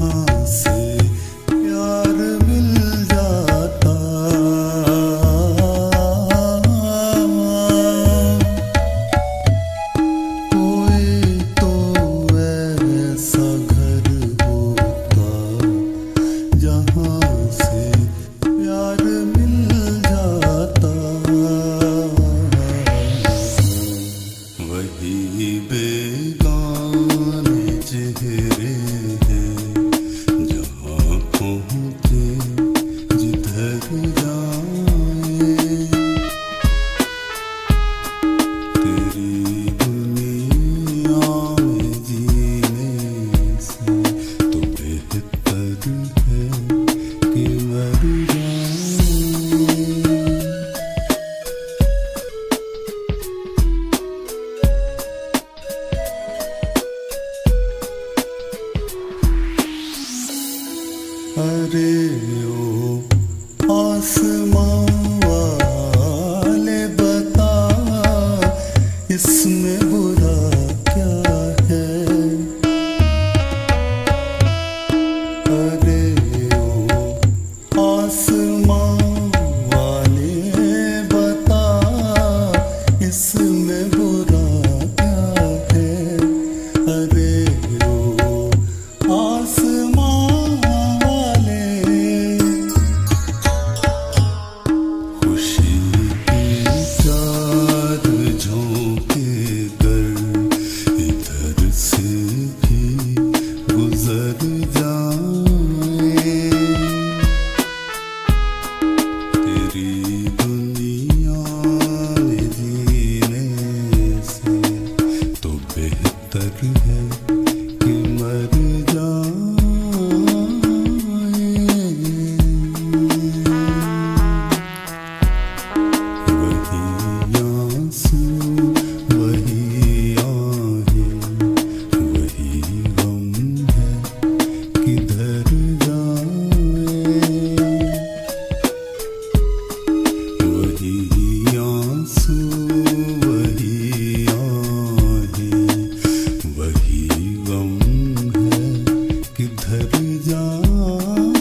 जहाँ से प्यार मिल जाता। कोई तो ऐसा घर होता जहाँ से प्यार मिल जाता। वही बेगाने चेहरे हैं जहाँ पहुँचे जिधर जाए। तेरी दुनिया में जीने से तो बेहतर है कि मर जाए। अरे ओ आसमां वाले बता, इसमें बुरा क्या है। अरे ओ आसमां वाले बता, इसमें बुरा क्या है। अरे ओ आसमां तेरी दुनिया में जीने से तो बेहतर है कि मर जाए। वही आंसू वही आहें वही गम है किधर जाए। वही आंसू वही आहें वही गम है किधर जाए।